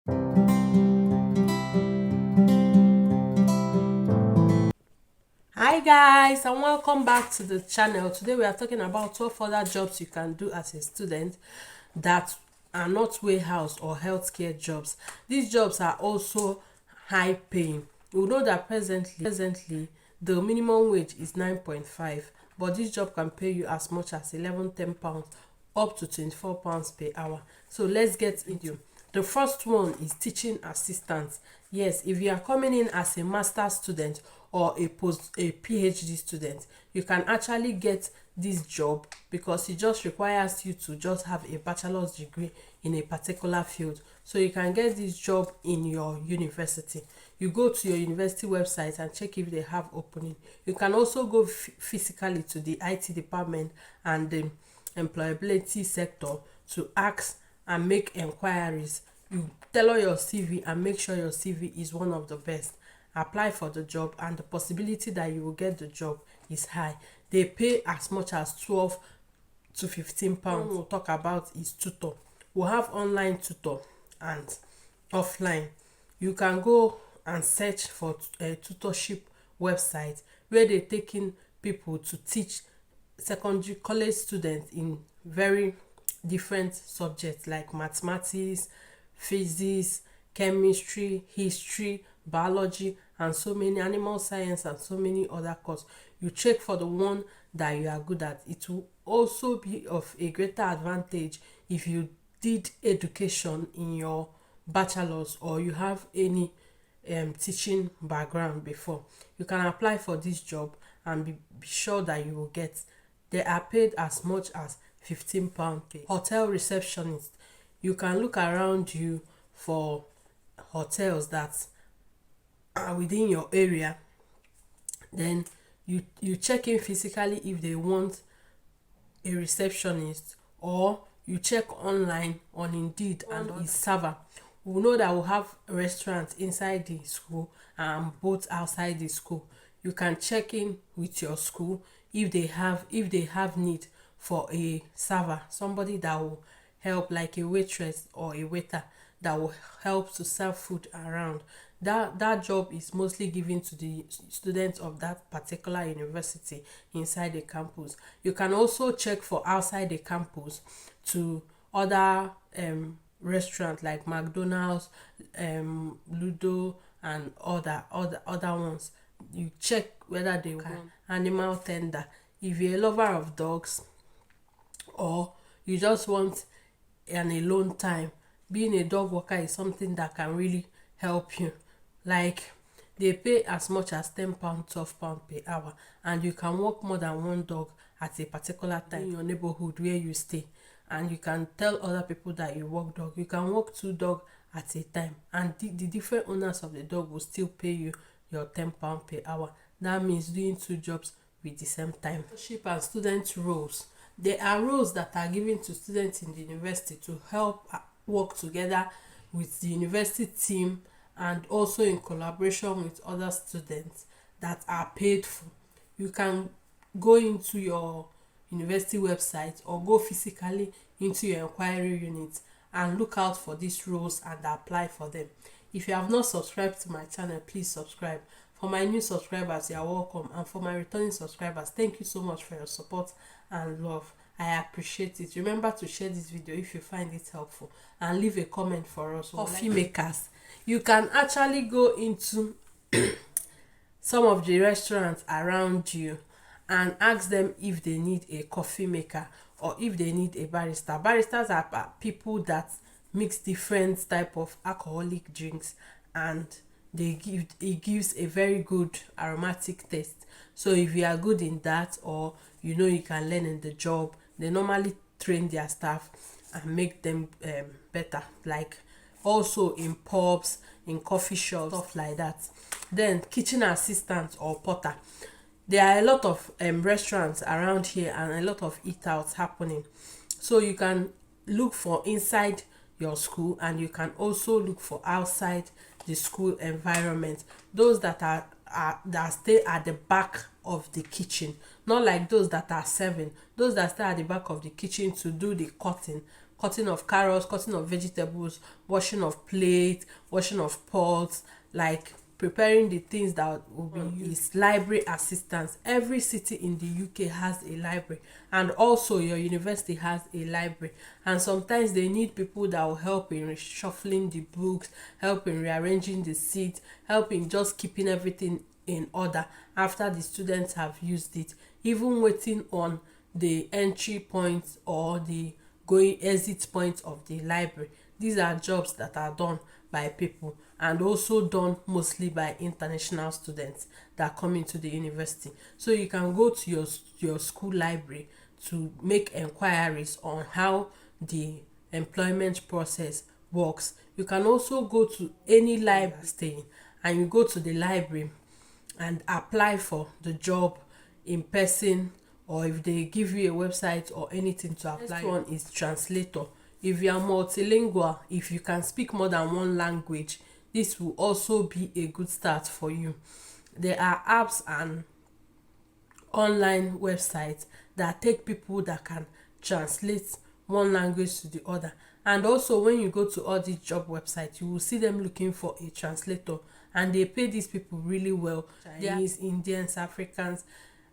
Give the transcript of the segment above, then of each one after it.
Hi guys, and welcome back to the channel. Today we are talking about 12 other jobs you can do as a student that are not warehouse or healthcare jobs. These jobs are also high paying. You know that presently the minimum wage is 9.5, but this job can pay you as much as 11-10 pounds up to 24 pounds per hour. So let's get into the first one is teaching assistant. Yes, if you are coming in as a master's student or a PhD student, you can actually get this job because it just requires you to just have a bachelor's degree in a particular field. So you can get this job in your university. You go to your university website and check if they have opening. You can also go physically to the IT department and the employability sector to ask and make enquiries. You tailor your CV and make sure your CV is one of the best. Apply for the job, and the possibility that you will get the job is high. They pay as much as 12 to 15 pounds. We'll talk about is tutor. We'll have online tutor and offline. You can go and search for a tutorship website where they're taking people to teach secondary college students in very different subjects like mathematics, physics, chemistry, history, biology, and so many, animal science, and so many other courses. You check for the one that you are good at. It will also be of a greater advantage if you did education in your bachelor's or you have any teaching background before. You can apply for this job and be sure that you will get. They are paid as much as 15 pounds pay. Hotel receptionist. You can look around you for hotels that are within your area. Then you check in physically if they want a receptionist, or you check online on Indeed and server. We know that we have restaurants inside the school and both outside the school. You can check in with your school if they have need for a server, somebody that will help, like a waitress or a waiter that will help to serve food around. That job is mostly given to the students of that particular university inside the campus. You can also check for outside the campus to other restaurants like McDonald's, Ludo, and other ones. You check whether they want animal tender. If you're a lover of dogs, or you just want an alone time, being a dog walker is something that can really help you. Like, they pay as much as 10 pound, 12 pound per hour, and you can walk more than one dog at a particular time in your neighborhood where you stay. And you can tell other people that you walk dog. You can walk 2 dogs at a time, and the different owners of the dog will still pay you your 10 pound per hour. That means doing 2 jobs with the same time. Leadership and student roles. There are roles that are given to students in the university to help work together with the university team and also in collaboration with other students that are paid for. You can go into your university website or go physically into your inquiry unit and look out for these roles and apply for them. If you have not subscribed to my channel, please subscribe. For my new subscribers, you are welcome, and for my returning subscribers, thank you so much for your support and love. I appreciate it. Remember to share this video if you find it helpful, and leave a comment for us. Coffee makers. You can actually go into some of the restaurants around you and ask them if they need a coffee maker or if they need a barista. Baristas are people that mix different type of alcoholic drinks, and it gives a very good aromatic taste. So if you are good in that, or you can learn in the job, they normally train their staff and make them better, like also in pubs, in coffee shops, stuff like that. Then kitchen assistant or porter. There are a lot of restaurants around here and a lot of eat outs happening, so you can look for inside your school, and you can also look for outside the school environment. Those that are that stay at the back of the kitchen, not like those that are serving. Those that stay at the back of the kitchen to do the cutting of carrots, cutting of vegetables, washing of plates, washing of pots, like preparing the things that will be used. Library assistants. Every city in the UK has a library, and also your university has a library, and sometimes they need people that will help in reshuffling the books, help in rearranging the seats, help in just keeping everything in order after the students have used it, even waiting on the entry points or the going exit points of the library. These are jobs that are done by people, and also done mostly by international students that come into the university. So you can go to your school library to make enquiries on how the employment process works. You can also go to any library staying, and you go to the library and apply for the job in person, or if they give you a website or anything to apply. Next one is translator. If you are multilingual, if you can speak more than one language, this will also be a good start for you. There are apps and online websites that take people that can translate one language to the other. And also, when you go to all these job websites, you will see them looking for a translator, and they pay these people really well. Chinese, Indians, Africans,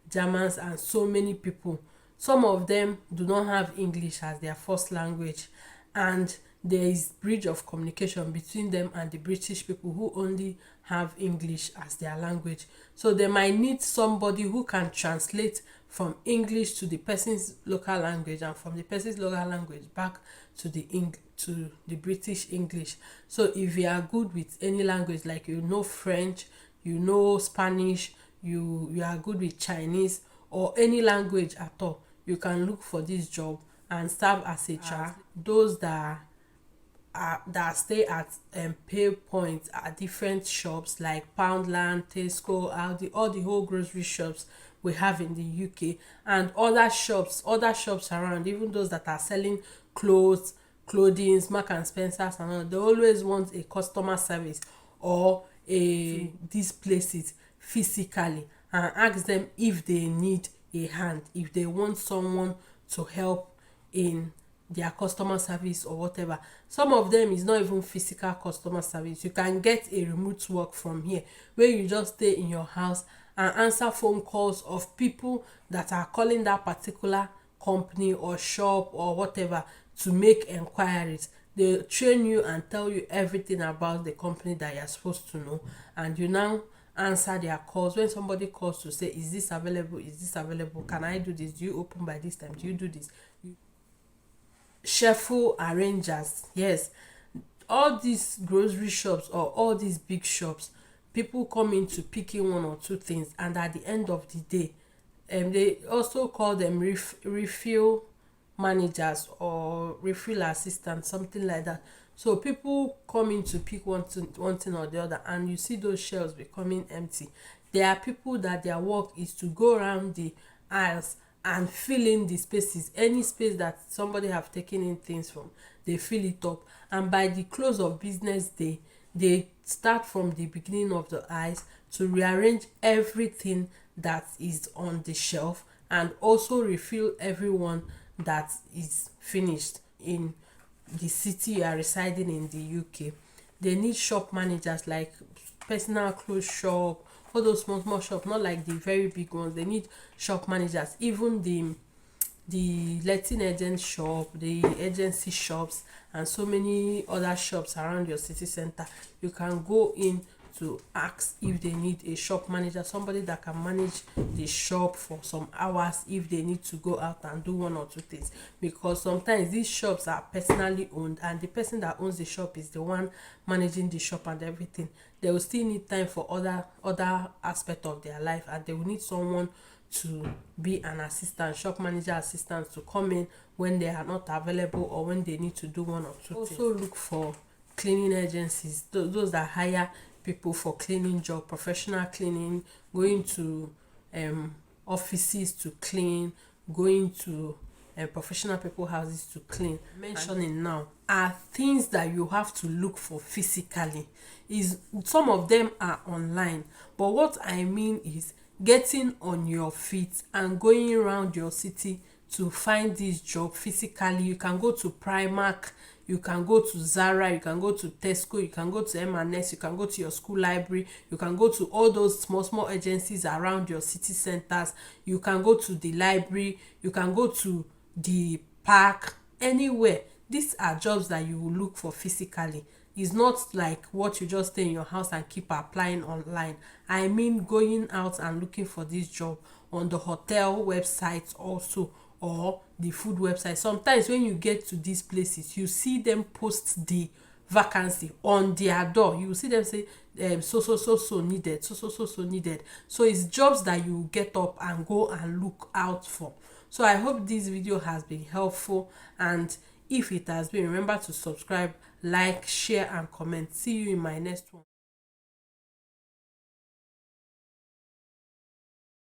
Germans, and so many people. Some of them do not have English as their first language, and there is bridge of communication between them and the British people who only have English as their language. So they might need somebody who can translate from English to the person's local language, and from the person's local language back to the British English. So if you are good with any language, like you know French, you know Spanish, you are good with Chinese, or any language at all, you can look for this job and serve as a translator. Those that stay at pay points at different shops like Poundland, Tesco, Aldi, all the whole grocery shops we have in the UK, and other shops around, even those that are selling clothing, Mark and Spencer's and all. They always want a customer service or these places physically, and ask them if they need a hand, if they want someone to help in their customer service or whatever. Some of them is not even physical customer service. You can get a remote work from here, where you just stay in your house and answer phone calls of people that are calling that particular company or shop or whatever to make enquiries. They train you and tell you everything about the company that you're supposed to know, and you now answer their calls. When somebody calls to say, is this available, can I do this, do you open by this time, do you do this? Shuffle arrangers. Yes, all these grocery shops or all these big shops, people come into picking one or two things, and at the end of the day, they also call them refill managers or refill assistants, something like that. So people come in to pick one thing or the other, and you see those shelves becoming empty. There are people that their work is to go around the aisles and fill in the spaces. Any space that somebody have taken in things from, they fill it up, and by the close of business day, they start from the beginning of the aisles to rearrange everything that is on the shelf, and also refill everyone that is finished in the city you are residing in the UK. They need shop managers, like personal clothes shop, all those small shop, not like the very big ones. They need shop managers. Even the letting agent shop, the agency shops, and so many other shops around your city center, you can go in to ask if they need a shop manager, somebody that can manage the shop for some hours if they need to go out and do one or two things. Because sometimes these shops are personally owned, and the person that owns the shop is the one managing the shop and everything. They will still need time for other aspect of their life, and they will need someone to be an assistant, shop manager assistant, to come in when they are not available or when they need to do one or two things. Also look for cleaning agencies, those that hire people for cleaning job, professional cleaning, going to offices to clean, going to professional people houses to clean. Mentioning now are things that you have to look for physically. Is some of them are online, but what I mean is getting on your feet and going around your city to find this job physically. You can go to Primark, you can go to Zara, you can go to Tesco, you can go to M&S, you can go to your school library, you can go to all those small agencies around your city centers, you can go to the library, you can go to the park, anywhere. These are jobs that you will look for physically. It's not like what you just stay in your house and keep applying online. I mean going out and looking for this job on the hotel websites also, or the food website. Sometimes when you get to these places, you see them post the vacancy on their door. You will see them say so needed, so needed. So it's jobs that you get up and go and look out for. So I hope this video has been helpful, and if it has been, remember to subscribe, like, share and comment. See you in my next one.